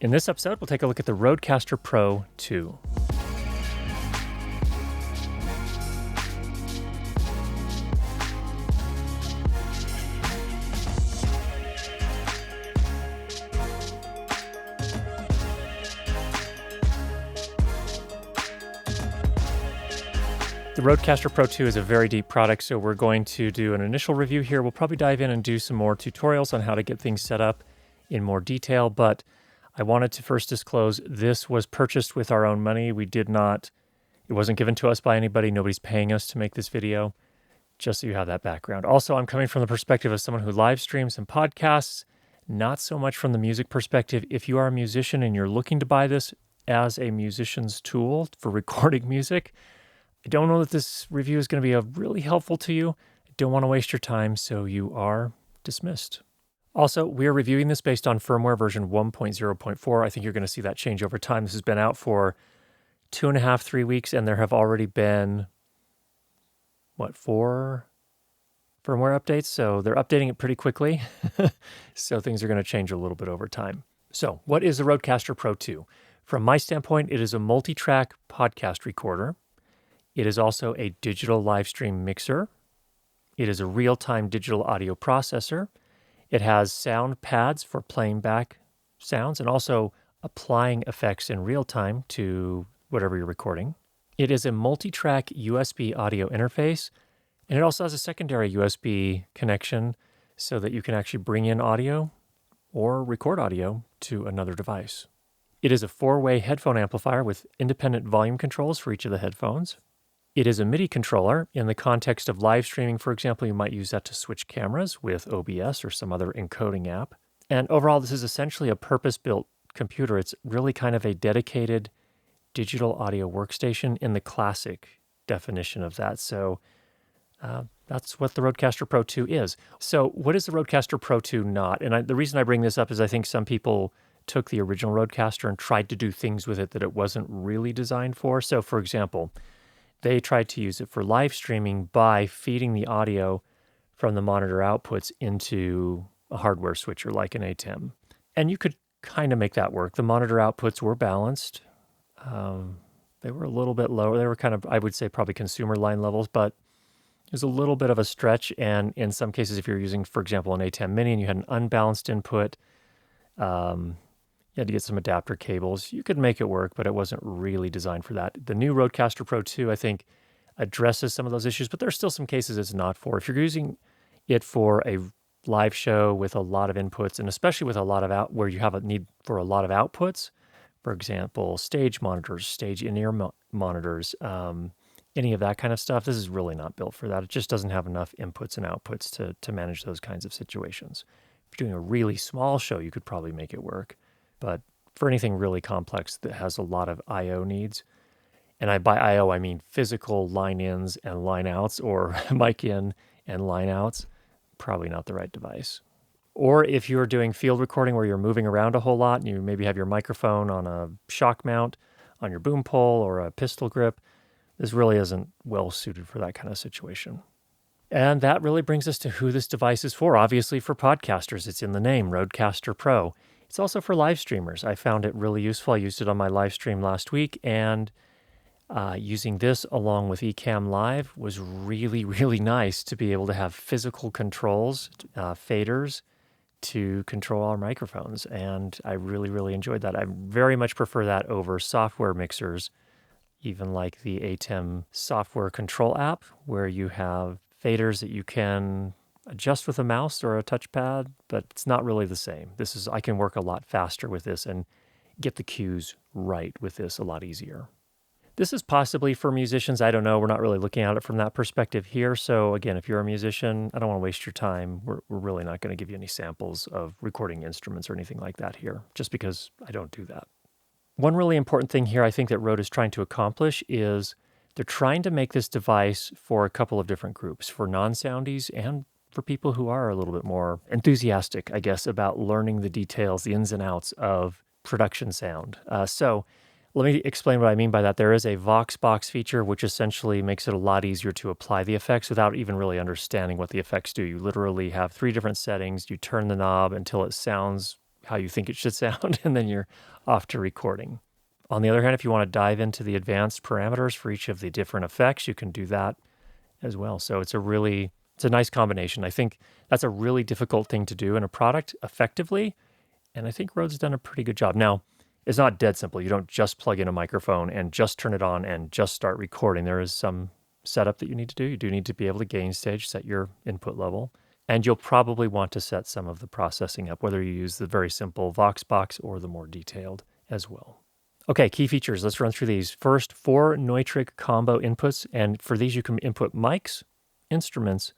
In this episode, we'll take a look at the RODECaster Pro II. The RODECaster Pro II is a very deep product, so we're going to do an initial review here. We'll probably dive in and do some more tutorials on how to get things set up in more detail, but I wanted to first disclose this was purchased with our own money. It wasn't given to us by anybody. Nobody's paying us to make this video, just so you have that background. Also, I'm coming from the perspective of someone who live streams and podcasts, not so much from the music perspective. If you are a musician and you're looking to buy this as a musician's tool for recording music, I don't know that this review is going to be really helpful to you. I don't want to waste your time, so you are dismissed. Also, we are reviewing this based on firmware version 1.0.4. I think you're going to see that change over time. This has been out for 2.5, 3 weeks, and there have already been, 4 firmware updates? So they're updating it pretty quickly. So things are going to change a little bit over time. So what is the RODECaster Pro II? From my standpoint, it is a multi-track podcast recorder. It is also a digital live stream mixer. It is a real-time digital audio processor. It has sound pads for playing back sounds and also applying effects in real time to whatever you're recording. It is a multi-track USB audio interface, and it also has a secondary USB connection so that you can actually bring in audio or record audio to another device. It is a 4-way headphone amplifier with independent volume controls for each of the headphones. It is a MIDI controller. In the context of live streaming, for example, you might use that to switch cameras with OBS or some other encoding app. And overall, this is essentially a purpose-built computer. It's really kind of a dedicated digital audio workstation in the classic definition of that. So that's what the RODECaster Pro II is. So what is the RODECaster Pro II not? And the reason I bring this up is I think some people took the original RODECaster and tried to do things with it that it wasn't really designed for. So for example, they tried to use it for live streaming by feeding the audio from the monitor outputs into a hardware switcher like an ATEM. And you could kind of make that work. The monitor outputs were balanced. They were a little bit lower. They were kind of, I would say, probably consumer line levels, but it was a little bit of a stretch. And in some cases, if you're using, for example, an ATEM Mini and you had an unbalanced input, you had to get some adapter cables. You could make it work, but it wasn't really designed for that. The new RODECaster Pro II, I think, addresses some of those issues, but there's still some cases it's not for. If you're using it for a live show with a lot of inputs, and especially with a lot of where you have a need for a lot of outputs, for example, stage monitors, stage in-ear monitors, any of that kind of stuff, this is really not built for that. It just doesn't have enough inputs and outputs to manage those kinds of situations. If you're doing a really small show, you could probably make it work. But for anything really complex that has a lot of I/O needs, and by I/O, I mean physical line ins and line outs, or mic in and line outs, probably not the right device. Or if you're doing field recording where you're moving around a whole lot and you maybe have your microphone on a shock mount on your boom pole or a pistol grip, this really isn't well suited for that kind of situation. And that really brings us to who this device is for. Obviously for podcasters, it's in the name, RODECaster Pro. It's also for live streamers. I found it really useful. I used it on my live stream last week, and using this along with Ecamm Live was really, really nice to be able to have physical controls, faders, to control our microphones, and I really, really enjoyed that. I very much prefer that over software mixers, even like the ATEM software control app, where you have faders that you can adjust with a mouse or a touchpad, but it's not really the same. I can work a lot faster with this and get the cues right with this a lot easier. This is possibly for musicians. I don't know. We're not really looking at it from that perspective here. So again, if you're a musician, I don't want to waste your time. We're really not going to give you any samples of recording instruments or anything like that here, just because I don't do that. One really important thing here I think that Rode is trying to accomplish is they're trying to make this device for a couple of different groups, for non-soundies and for people who are a little bit more enthusiastic, I guess, about learning the details, the ins and outs of production sound. So let me explain what I mean by that. There is a VoxBox feature, which essentially makes it a lot easier to apply the effects without even really understanding what the effects do. You literally have 3 different settings. You turn the knob until it sounds how you think it should sound, and then you're off to recording. On the other hand, if you want to dive into the advanced parameters for each of the different effects, you can do that as well. So it's a nice combination. I think that's a really difficult thing to do in a product effectively, and I think Rode's done a pretty good job. Now, it's not dead simple. You don't just plug in a microphone and just turn it on and just start recording. There is some setup that you need to do. You do need to be able to gain stage, set your input level, and you'll probably want to set some of the processing up, whether you use the very simple VoxBox or the more detailed as well. Okay, key features. Let's run through these. First, 4 Neutrik combo inputs, and for these you can input mics, instruments,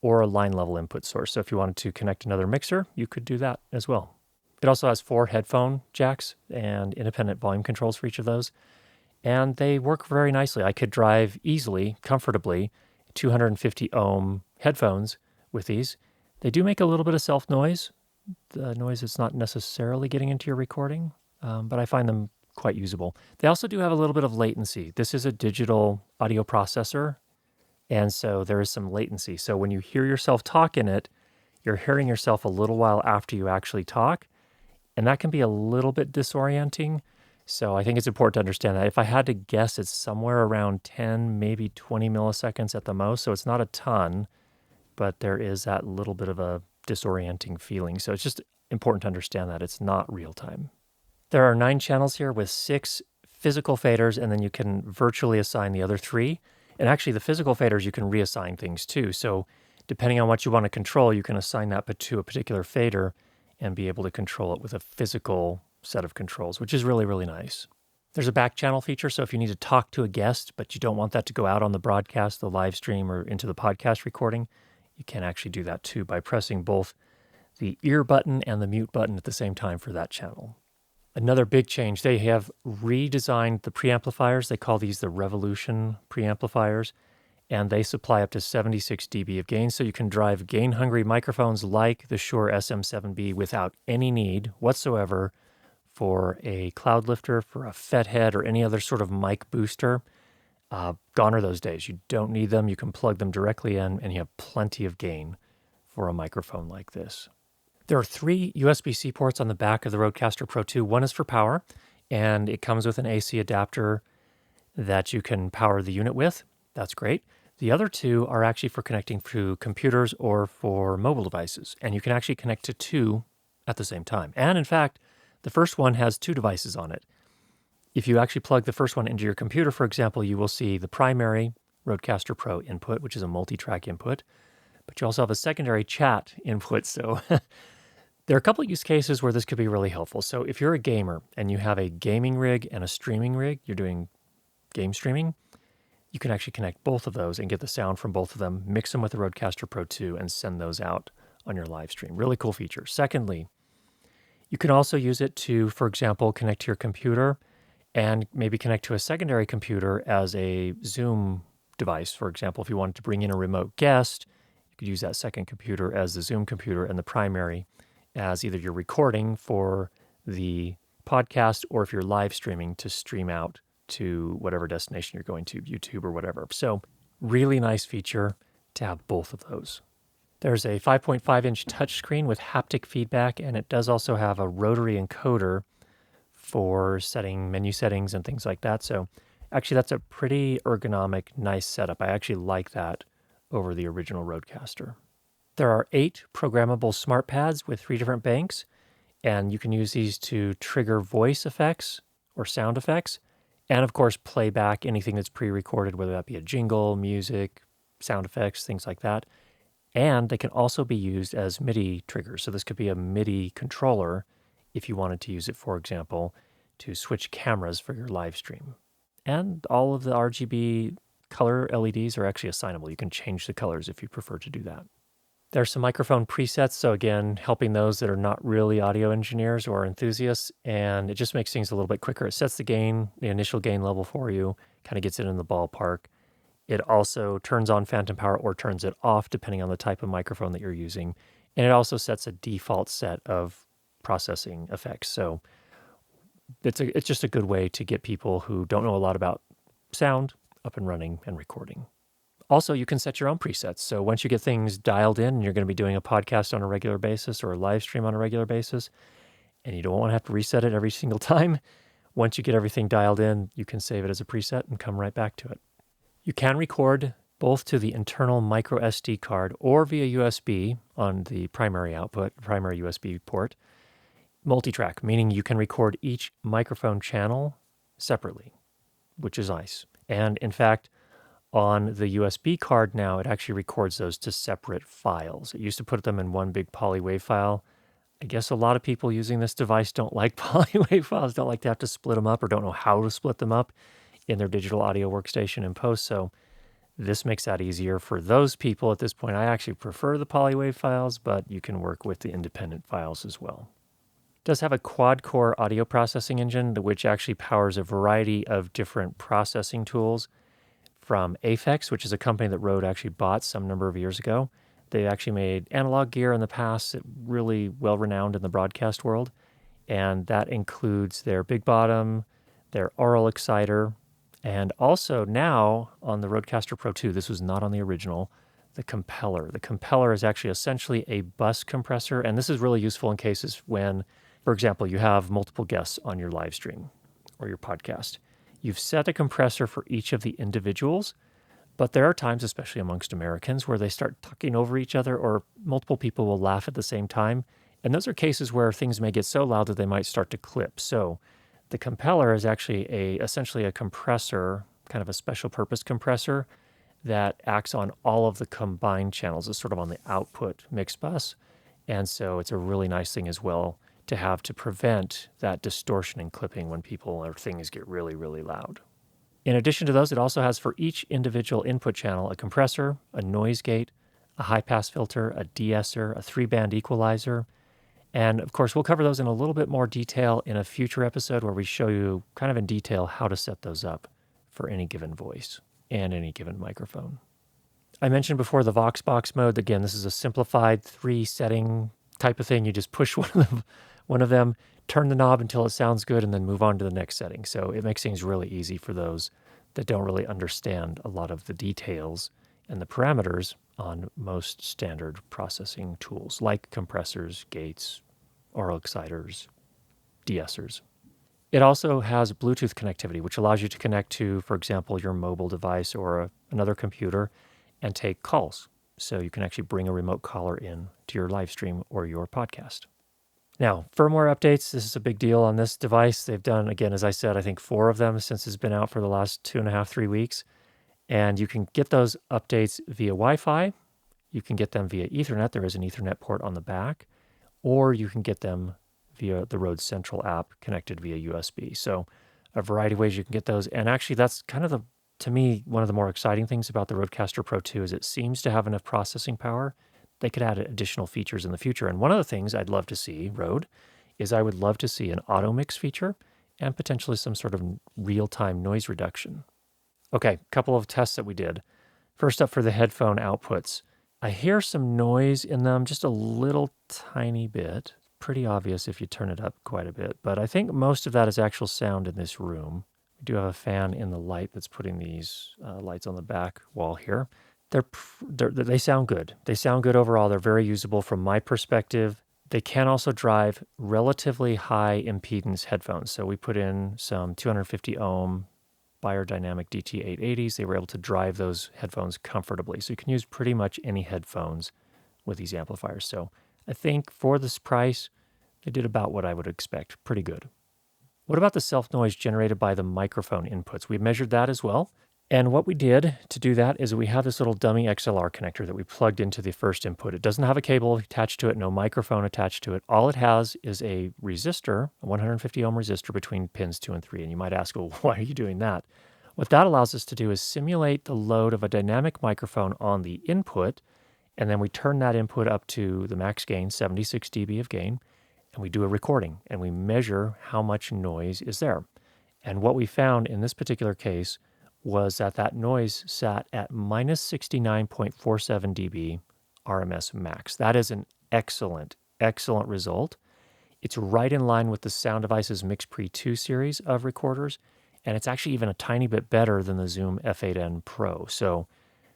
or a line level input source. So if you wanted to connect another mixer, you could do that as well. It also has 4 headphone jacks and independent volume controls for each of those, and they work very nicely. I could drive easily, comfortably, 250 ohm headphones with these. They do make a little bit of self noise, the noise that's not necessarily getting into your recording, but I find them quite usable. They also do have a little bit of latency. This is a digital audio processor, and so there is some latency. So when you hear yourself talk in it, you're hearing yourself a little while after you actually talk, and that can be a little bit disorienting. So I think it's important to understand that. If I had to guess, it's somewhere around 10, maybe 20 milliseconds at the most. So it's not a ton, but there is that little bit of a disorienting feeling. So it's just important to understand that it's not real time. There are 9 channels here with 6 physical faders, and then you can virtually assign the other 3. And actually the physical faders, you can reassign things too. So depending on what you want to control, you can assign that to a particular fader and be able to control it with a physical set of controls, which is really, really nice. There's a back channel feature, so if you need to talk to a guest, but you don't want that to go out on the broadcast, the live stream, or into the podcast recording, you can actually do that too by pressing both the ear button and the mute button at the same time for that channel. Another big change, they have redesigned the preamplifiers. They call these the Revolution preamplifiers, and they supply up to 76 dB of gain, so you can drive gain-hungry microphones like the Shure SM7B without any need whatsoever for a cloud lifter, for a FET head, or any other sort of mic booster. Gone are those days. You don't need them. You can plug them directly in, and you have plenty of gain for a microphone like this. There are 3 USB-C ports on the back of the RODECaster Pro II. One is for power, and it comes with an AC adapter that you can power the unit with. That's great. The other 2 are actually for connecting to computers or for mobile devices, and you can actually connect to 2 at the same time. And in fact, the first one has 2 devices on it. If you actually plug the first one into your computer, for example, you will see the primary RODECaster Pro input, which is a multi-track input, but you also have a secondary chat input. So there are a couple of use cases where this could be really helpful. So if you're a gamer and you have a gaming rig and a streaming rig, you're doing game streaming, you can actually connect both of those and get the sound from both of them, mix them with the RODECaster Pro II, and send those out on your live stream. Really cool feature. Secondly, you can also use it to, for example, connect to your computer and maybe connect to a secondary computer as a Zoom device. For example, if you wanted to bring in a remote guest, you could use that second computer as the Zoom computer and the primary as either your recording for the podcast or if you're live streaming to stream out to whatever destination you're going to, YouTube or whatever. So really nice feature to have both of those. There's a 5.5-inch touchscreen with haptic feedback, and it does also have a rotary encoder for setting menu settings and things like that. So actually that's a pretty ergonomic, nice setup. I actually like that over the original RODECaster. There are 8 programmable smart pads with 3 different banks, and you can use these to trigger voice effects or sound effects, and of course playback anything that's pre-recorded, whether that be a jingle, music, sound effects, things like that. And they can also be used as MIDI triggers. So this could be a MIDI controller if you wanted to use it, for example, to switch cameras for your live stream. And all of the RGB color LEDs are actually assignable. You can change the colors if you prefer to do that. There's some microphone presets, so again, helping those that are not really audio engineers or enthusiasts, and it just makes things a little bit quicker. It sets the gain, the initial gain level for you, kind of gets it in the ballpark. It also turns on phantom power or turns it off depending on the type of microphone that you're using. And it also sets a default set of processing effects. So it's just a good way to get people who don't know a lot about sound up and running and recording. Also, you can set your own presets. So once you get things dialed in and you're going to be doing a podcast on a regular basis or a live stream on a regular basis, and you don't want to have to reset it every single time. Once you get everything dialed in, you can save it as a preset and come right back to it. You can record both to the internal microSD card or via USB on the primary output, primary USB port. Multitrack, meaning you can record each microphone channel separately, which is nice. And in fact, on the USB card now, it actually records those to separate files. It used to put them in one big polywave file. I guess a lot of people using this device don't like polywave files, don't like to have to split them up or don't know how to split them up in their digital audio workstation in post. So this makes that easier for those people at this point. I actually prefer the polywave files, but you can work with the independent files as well. It does have a quad-core audio processing engine, which actually powers a variety of different processing tools from Aphex, which is a company that Rode actually bought some number of years ago. They actually made analog gear in the past, really well-renowned in the broadcast world, and that includes their Big Bottom, their Aural Exciter, and also now on the RODECaster Pro II, this was not on the original, the compeller. The compeller is actually essentially a bus compressor, and this is really useful in cases when, for example, you have multiple guests on your live stream or your podcast. You've set a compressor for each of the individuals, but there are times, especially amongst Americans, where they start talking over each other or multiple people will laugh at the same time. And those are cases where things may get so loud that they might start to clip. So the compeller is actually essentially a compressor, kind of a special purpose compressor that acts on all of the combined channels. It's sort of on the output mix bus. And so it's a really nice thing as well to have to prevent that distortion and clipping when people or things get really, really loud. In addition to those, it also has for each individual input channel a compressor, a noise gate, a high-pass filter, a de-esser, a 3-band equalizer, and of course we'll cover those in a little bit more detail in a future episode where we show you kind of in detail how to set those up for any given voice and any given microphone. I mentioned before the VoxBox mode. Again, this is a simplified 3-setting type of thing. You just push one of them, turn the knob until it sounds good, and then move on to the next setting. So it makes things really easy for those that don't really understand a lot of the details and the parameters on most standard processing tools like compressors, gates, Aural exciters, de-essers. It also has Bluetooth connectivity, which allows you to connect to, for example, your mobile device or another computer and take calls. So you can actually bring a remote caller in to your live stream or your podcast. Now, firmware updates, this is a big deal on this device. They've done, again, as I said, I think 4 of them since it's been out for the last 2.5, 3 weeks. And you can get those updates via Wi-Fi. You can get them via Ethernet. There is an Ethernet port on the back. Or you can get them via the Rode Central app connected via USB. So a variety of ways you can get those. And actually, that's kind of to me, one of the more exciting things about the RODECaster Pro II is it seems to have enough processing power. They could add additional features in the future. And one of the things I'd love to see, Rode, is I would love to see an auto mix feature and potentially some sort of real-time noise reduction. Okay, a couple of tests that we did. First up for the headphone outputs. I hear some noise in them, just a little tiny bit. Pretty obvious if you turn it up quite a bit, but I think most of that is actual sound in this room. We do have a fan in the light that's putting these lights on the back wall here. They sound good. They sound good overall. They're very usable from my perspective. They can also drive relatively high impedance headphones. So we put in some 250 ohm Biodynamic DT880s. They were able to drive those headphones comfortably. So you can use pretty much any headphones with these amplifiers. So I think for this price, they did about what I would expect. Pretty good. What about the self-noise generated by the microphone inputs? We measured that as well. And what we did to do that is we have this little dummy XLR connector that we plugged into the first input. It doesn't have a cable attached to it, no microphone attached to it. All it has is a resistor, a 150 ohm resistor between pins 2 and 3. And you might ask, well, why are you doing that? What that allows us to do is simulate the load of a dynamic microphone on the input, and then we turn that input up to the max gain, 76 dB of gain, and we do a recording, and we measure how much noise is there. And what we found in this particular case was that noise sat at minus 69.47 dB RMS max. That is an excellent, excellent result. It's right in line with the Sound Devices MixPre II series of recorders, and it's actually even a tiny bit better than the Zoom F8N Pro. So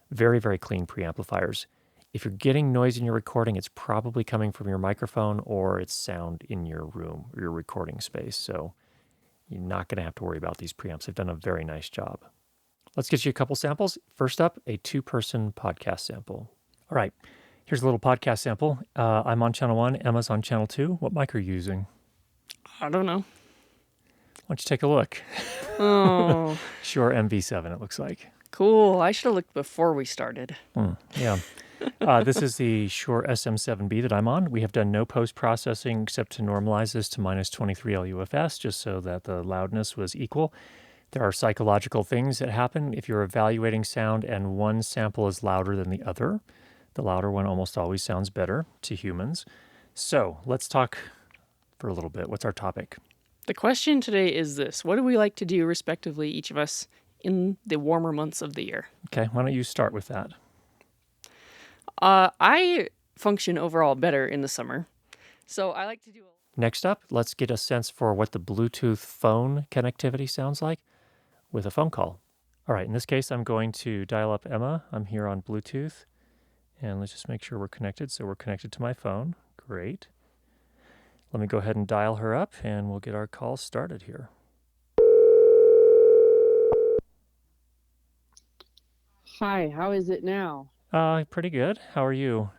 very, very clean preamplifiers. If you're getting noise in your recording, it's probably coming from your microphone or it's sound in your room or your recording space. So you're not going to have to worry about these preamps. They've done a very nice job. Let's get you a couple samples. First up, a 2-person podcast sample. All right, here's a little podcast sample. I'm on channel 1, Emma's on channel 2. What mic are you using? I don't know. Why don't you take a look? Oh. Shure MV7, it looks like. Cool. I should have looked before we started. Yeah. This is the Shure SM7B that I'm on. We have done no post-processing except to normalize this to minus 23 LUFS, just so that the loudness was equal. There are psychological things that happen if you're evaluating sound and one sample is louder than the other. The louder one almost always sounds better to humans. So let's talk for a little bit. What's our topic? The question today is this. What do we like to do, respectively, each of us, in the warmer months of the year? Okay, why don't you start with that? I function overall better in the summer. So I like to do... Next up, let's get a sense for what the Bluetooth phone connectivity sounds like with a phone call. All right, in this case, I'm going to dial up Emma. I'm here on Bluetooth. And let's just make sure we're connected. So we're connected to my phone. Great. Let me go ahead and dial her up, and we'll get our call started here. Hi, how is it now? Pretty good. How are you?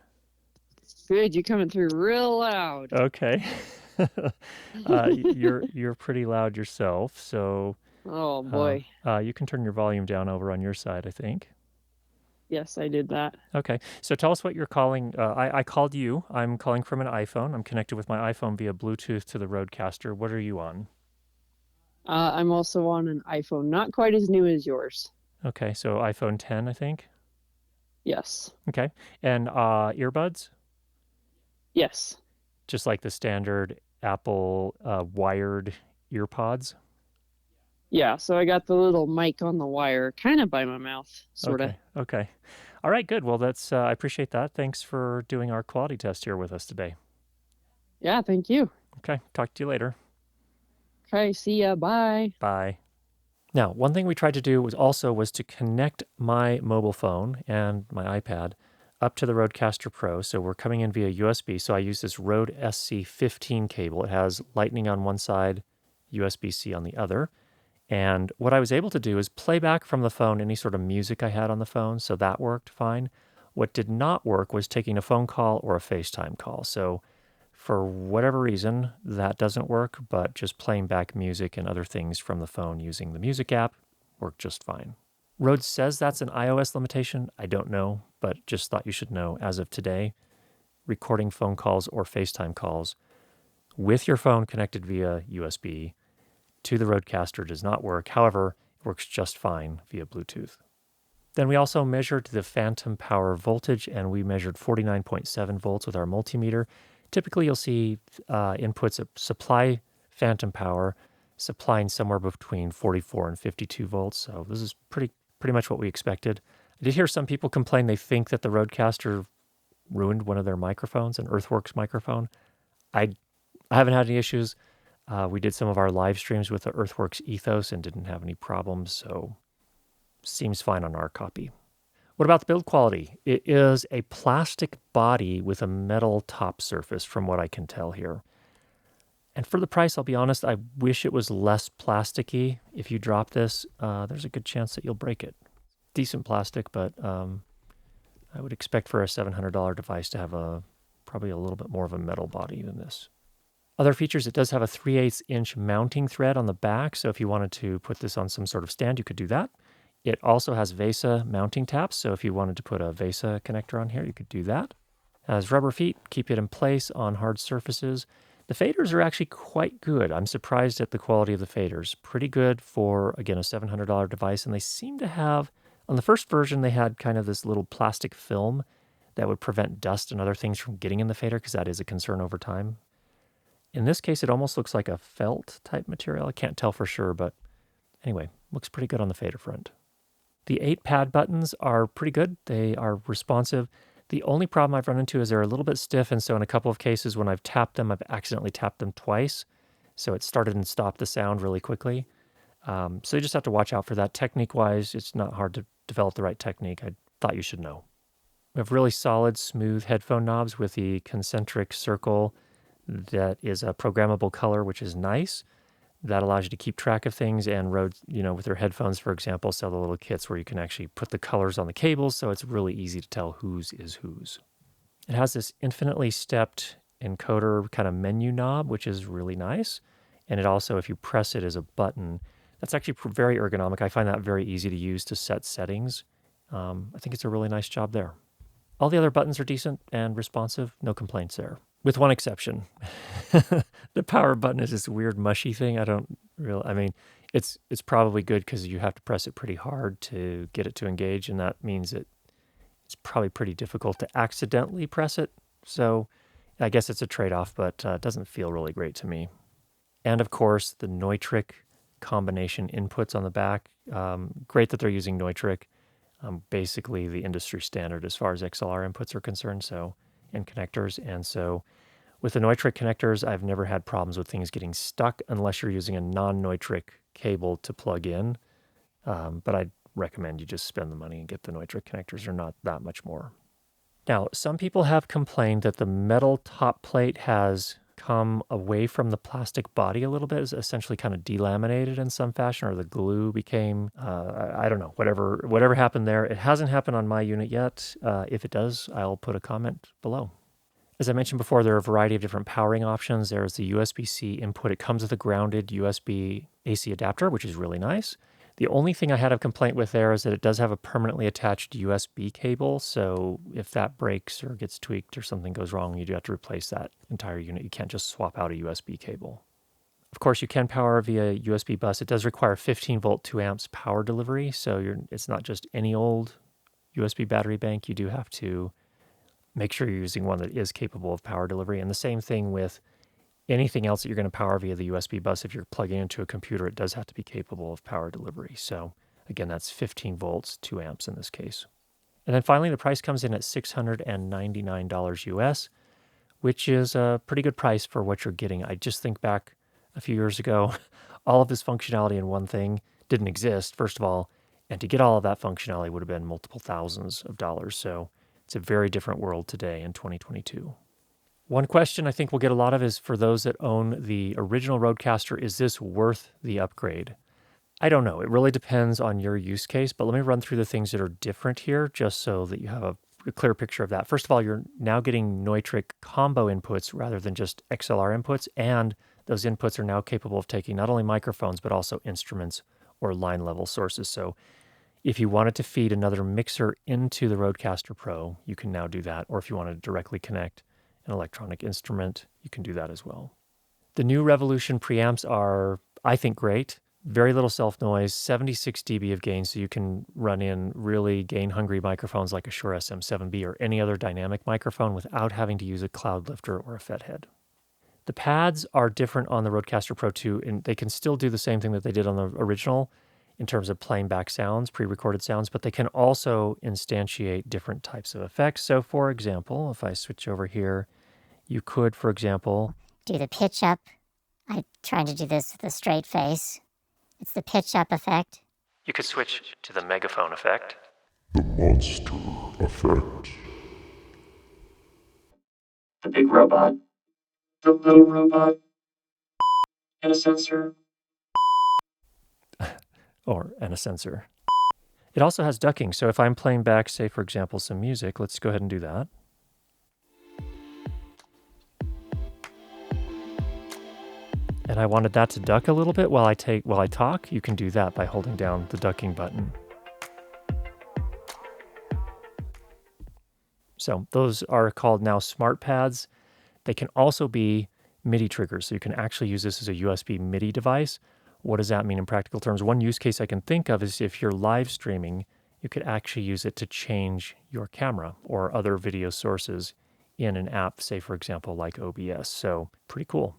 Good, you're coming through real loud. Okay. You're pretty loud yourself, so... Oh, boy. You can turn your volume down over on your side, I think. Yes, I did that. Okay, so tell us what you're calling. I called you. I'm calling from an iPhone. I'm connected with my iPhone via Bluetooth to the RODECaster. What are you on? I'm also on an iPhone, not quite as new as yours. Okay, so iPhone 10, I think? Yes. Okay, and earbuds? Yes. Just like the standard Apple wired earpods? Yeah, so I got the little mic on the wire, kind of by my mouth, sort of. Okay. All right, good. Well, that's I appreciate that. Thanks for doing our quality test here with us today. Yeah, thank you. Okay, talk to you later. Okay, see ya. Bye. Bye. Now, one thing we tried to do was to connect my mobile phone and my iPad up to the RODECaster Pro. So we're coming in via USB. So I use this Rode SC15 cable. It has Lightning on one side, USB-C on the other. And what I was able to do is play back from the phone any sort of music I had on the phone, so that worked fine. What did not work was taking a phone call or a FaceTime call. So for whatever reason, that doesn't work, but just playing back music and other things from the phone using the music app worked just fine. Rode says that's an iOS limitation. I don't know, but just thought you should know as of today, recording phone calls or FaceTime calls with your phone connected via USB to the RODECaster does not work. However, it works just fine via Bluetooth. Then we also measured the phantom power voltage, and we measured 49.7 volts with our multimeter. Typically, you'll see inputs of supply phantom power supplying somewhere between 44 and 52 volts. So this is pretty much what we expected. I did hear some people complain they think that the RODECaster ruined one of their microphones, an Earthworks microphone. I haven't had any issues. We did some of our live streams with the Earthworks Ethos and didn't have any problems, so seems fine on our copy. What about the build quality? It is a plastic body with a metal top surface from what I can tell here. And for the price, I'll be honest, I wish it was less plasticky. If you drop this, there's a good chance that you'll break it. Decent plastic, but I would expect for a $700 device to have probably a little bit more of a metal body than this. Other features, it does have a 3/8-inch mounting thread on the back, so if you wanted to put this on some sort of stand, you could do that. It also has VESA mounting taps, so if you wanted to put a VESA connector on here, you could do that. It has rubber feet, keep it in place on hard surfaces. The faders are actually quite good. I'm surprised at the quality of the faders. Pretty good for, again, a $700 device, and they seem to have, on the first version, they had kind of this little plastic film that would prevent dust and other things from getting in the fader, because that is a concern over time. In this case, it almost looks like a felt type material. I can't tell for sure, but anyway, looks pretty good on the fader front. The 8 pad buttons are pretty good. They are responsive. The only problem I've run into is they're a little bit stiff, and so in a couple of cases when I've tapped them, I've accidentally tapped them twice. So it started and stopped the sound really quickly. So you just have to watch out for that. Technique-wise, it's not hard to develop the right technique. I thought you should know. We have really solid, smooth headphone knobs with the concentric circle that is a programmable color, which is nice. That allows you to keep track of things, and Rode, with their headphones, for example, sell the little kits where you can actually put the colors on the cables, so it's really easy to tell whose is whose. It has this infinitely stepped encoder kind of menu knob, which is really nice. And it also, if you press it as a button, that's actually very ergonomic. I find that very easy to use to set settings. I think it's a really nice job there. All the other buttons are decent and responsive. No complaints there. With one exception. The power button is this weird mushy thing. It's probably good because you have to press it pretty hard to get it to engage, and that means it's probably pretty difficult to accidentally press it. So I guess it's a trade-off, but it doesn't feel really great to me. And of course, the Neutrik combination inputs on the back. Great that they're using Neutrik. Basically the industry standard as far as XLR inputs are concerned, and connectors. And so with the Neutrik connectors, I've never had problems with things getting stuck unless you're using a non-Neutrik cable to plug in. But I'd recommend you just spend the money and get the Neutrik connectors. They're not that much more. Now, some people have complained that the metal top plate has come away from the plastic body a little bit, is essentially kind of delaminated in some fashion, or the glue became, I don't know, whatever happened there. It hasn't happened on my unit yet. If it does, I'll put a comment below. As I mentioned before, there are a variety of different powering options. There's the USB-C input. It comes with a grounded USB AC adapter, which is really nice. The only thing I had a complaint with there is that it does have a permanently attached USB cable, so if that breaks or gets tweaked or something goes wrong, you do have to replace that entire unit. You can't just swap out a USB cable. Of course, you can power via USB bus. It does require 15-volt 2 amps power delivery, so it's not just any old USB battery bank. You do have to make sure you're using one that is capable of power delivery. And the same thing with anything else that you're going to power via the USB bus. If you're plugging into a computer, it does have to be capable of power delivery. So again, that's 15 volts, 2 amps in this case. And then finally, the price comes in at $699 US, which is a pretty good price for what you're getting. I just think back a few years ago, all of this functionality in one thing didn't exist, first of all, and to get all of that functionality would have been multiple thousands of dollars. So it's a very different world today in 2022. One question I think we'll get a lot of is for those that own the original RODECaster, is this worth the upgrade? I don't know. It really depends on your use case, but let me run through the things that are different here just so that you have a clear picture of that. First of all, you're now getting Neutrik combo inputs rather than just XLR inputs, and those inputs are now capable of taking not only microphones, but also instruments or line level sources. So if you wanted to feed another mixer into the RODECaster Pro, you can now do that. Or if you wanted to directly connect an electronic instrument, you can do that as well. The new Revolution preamps are, I think, great. Very little self-noise, 76 dB of gain, so you can run in really gain-hungry microphones like a Shure SM7B or any other dynamic microphone without having to use a cloud lifter or a FET head. The pads are different on the RODECaster Pro II, and they can still do the same thing that they did on the original in terms of playing back sounds, pre-recorded sounds, but they can also instantiate different types of effects. So for example, if I switch over here, you could, for example, do the pitch up. I'm trying to do this with a straight face. It's the pitch up effect. You could switch to the megaphone effect. The monster effect. The big robot. The little robot. And a sensor. And a sensor. It also has ducking, so if I'm playing back, say, for example, some music, let's go ahead and do that. And I wanted that to duck a little bit while I talk, you can do that by holding down the ducking button. So those are called now smart pads. They can also be MIDI triggers, so you can actually use this as a USB MIDI device. What does that mean in practical terms? One use case I can think of is if you're live streaming, you could actually use it to change your camera or other video sources in an app, say, for example, like OBS. So pretty cool.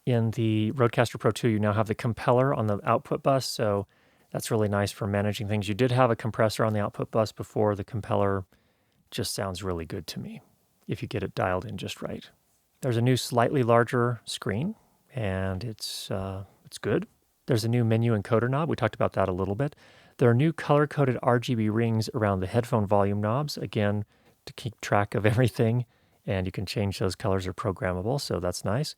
In the RODECaster Pro II, you now have the compeller on the output bus, so that's really nice for managing things. You did have a compressor on the output bus before. The compeller just sounds really good to me if you get it dialed in just right. There's a new slightly larger screen, and it's good. There's a new menu encoder knob. We talked about that a little bit. There are new color-coded RGB rings around the headphone volume knobs. Again, to keep track of everything, and you can change those colors are programmable, so that's nice.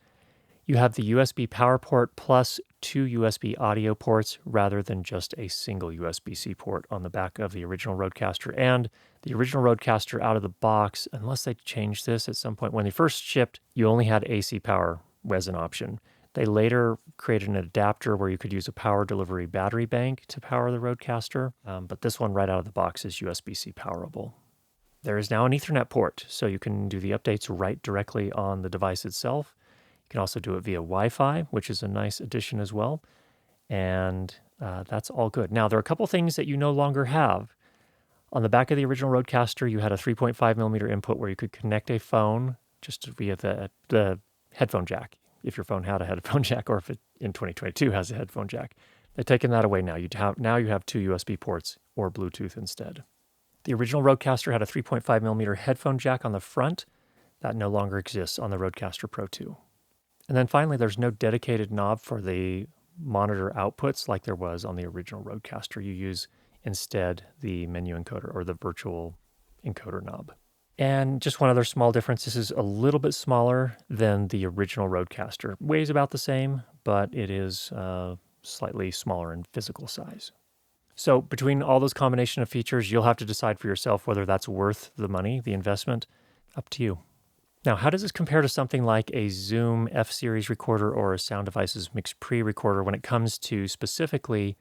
You have the USB power port plus 2 USB audio ports rather than just a single USB-C port on the back of the original RODECaster. And the original RODECaster out of the box, unless they changed this at some point, when they first shipped, you only had AC power as an option. They later created an adapter where you could use a power delivery battery bank to power the RODECaster, but this one right out of the box is USB-C powerable. There is now an Ethernet port, so you can do the updates right directly on the device itself. You can also do it via Wi-Fi, which is a nice addition as well. And that's all good. Now, there are a couple things that you no longer have. On the back of the original RODECaster, you had a 3.5 millimeter input where you could connect a phone just via the headphone jack, if your phone had a headphone jack, or if it in 2022 has a headphone jack. They've taken that away now. Now you have 2 USB ports or Bluetooth instead. The original RODECaster had a 3.5 millimeter headphone jack on the front. That no longer exists on the RODECaster Pro II. And then finally, there's no dedicated knob for the monitor outputs like there was on the original RODECaster. You use instead the menu encoder or the virtual encoder knob. And just one other small difference, this is a little bit smaller than the original RODECaster. Weighs about the same, but it is slightly smaller in physical size. So between all those combination of features, you'll have to decide for yourself whether that's worth the money, the investment. Up to you. Now, how does this compare to something like a Zoom F-Series recorder or a Sound Devices MixPre recorder when it comes to specifically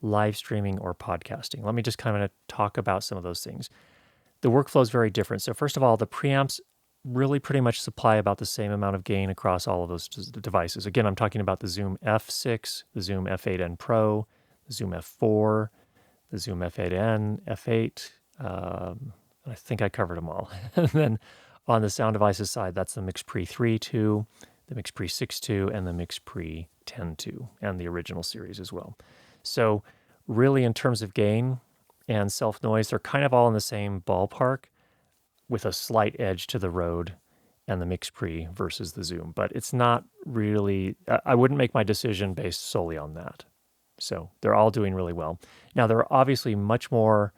live streaming or podcasting? Let me just kind of talk about some of those things. The workflow is very different. So first of all, the preamps really pretty much supply about the same amount of gain across all of those devices. Again, I'm talking about the Zoom F6, the Zoom F8N Pro, the Zoom F4, the Zoom F8N, F8. I think I covered them all. And then on the Sound Devices side, that's the MixPre III II, the MixPre VI II, and the MixPre X II, and the original series as well. So really, in terms of gain and self-noise, they're kind of all in the same ballpark with a slight edge to the Rode and the MixPre versus the Zoom. But it's not really, I wouldn't make my decision based solely on that. So they're all doing really well. Now, there are obviously much more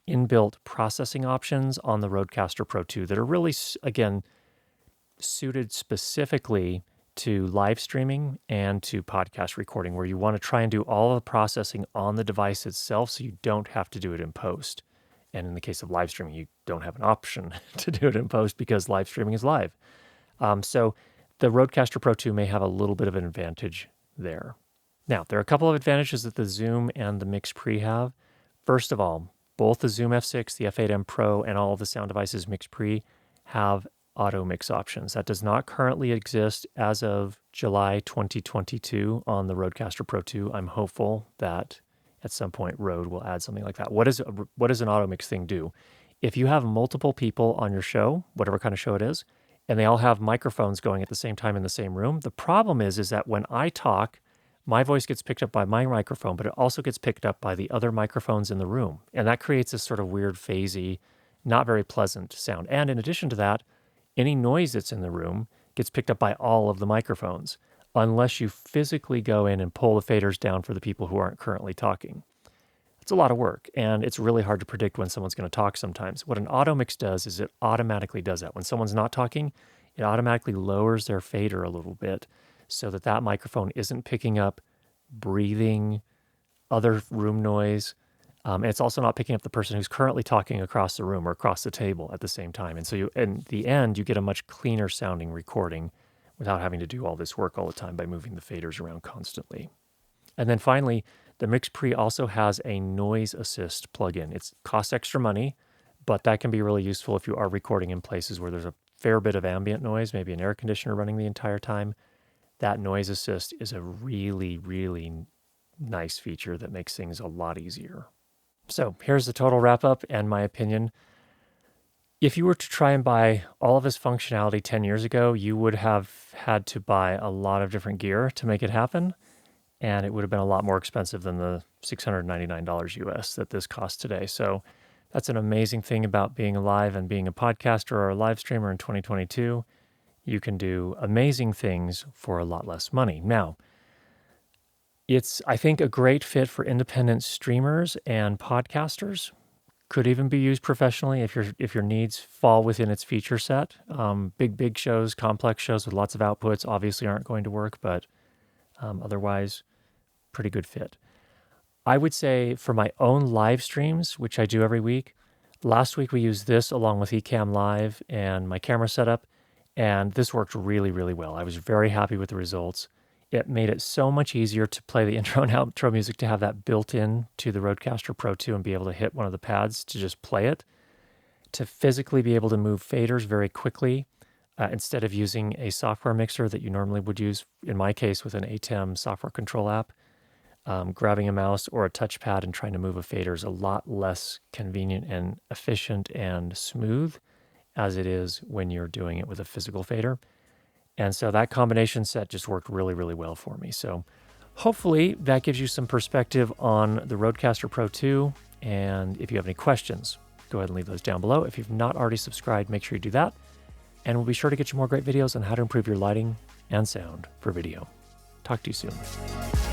inbuilt processing options on the RODECaster Pro II that are really, again, suited specifically to live streaming and to podcast recording, where you want to try and do all of the processing on the device itself so you don't have to do it in post. And in the case of live streaming, you don't have an option to do it in post because live streaming is live. So the RODECaster Pro II may have a little bit of an advantage there. Now, there are a couple of advantages that the Zoom and the MixPre have. First of all, both the Zoom F6, the F8M Pro, and all of the Sound Devices MixPre have auto mix options. That does not currently exist as of July 2022 on the RODECaster Pro II. I'm hopeful that at some point Rode will add something like that. What does an auto mix thing do? If you have multiple people on your show, whatever kind of show it is, and they all have microphones going at the same time in the same room, the problem is that when I talk, my voice gets picked up by my microphone, but it also gets picked up by the other microphones in the room. And that creates this sort of weird, phasey, not very pleasant sound. And in addition to that, any noise that's in the room gets picked up by all of the microphones, unless you physically go in and pull the faders down for the people who aren't currently talking. It's a lot of work, and it's really hard to predict when someone's going to talk sometimes. What an auto mix does is it automatically does that. When someone's not talking, it automatically lowers their fader a little bit, so that microphone isn't picking up breathing, other room noise. And it's also not picking up the person who's currently talking across the room or across the table at the same time. And so in the end, you get a much cleaner sounding recording without having to do all this work all the time by moving the faders around constantly. And then finally, the MixPre also has a noise assist plugin. It costs extra money, but that can be really useful if you are recording in places where there's a fair bit of ambient noise, maybe an air conditioner running the entire time. That noise assist is a really, really nice feature that makes things a lot easier. So here's the total wrap up and my opinion. If you were to try and buy all of this functionality 10 years ago, you would have had to buy a lot of different gear to make it happen. And it would have been a lot more expensive than the $699 US that this costs today. So that's an amazing thing about being alive and being a podcaster or a live streamer in 2022. You can do amazing things for a lot less money. Now, it's, I think, a great fit for independent streamers and podcasters. Could even be used professionally if your needs fall within its feature set. Big shows, complex shows with lots of outputs obviously aren't going to work, but otherwise, pretty good fit. I would say for my own live streams, which I do every week, last week we used this along with Ecamm Live and my camera setup, and this worked really, really well. I was very happy with the results. It made it so much easier to play the intro and outro music, to have that built in to the RODECaster Pro II and be able to hit one of the pads to just play it, to physically be able to move faders very quickly instead of using a software mixer that you normally would use, in my case with an ATEM software control app. Grabbing a mouse or a touchpad and trying to move a fader is a lot less convenient and efficient and smooth as it is when you're doing it with a physical fader. And so that combination set just worked really, really well for me. So hopefully that gives you some perspective on the RODECaster Pro II. And if you have any questions, go ahead and leave those down below. If you've not already subscribed, make sure you do that. And we'll be sure to get you more great videos on how to improve your lighting and sound for video. Talk to you soon.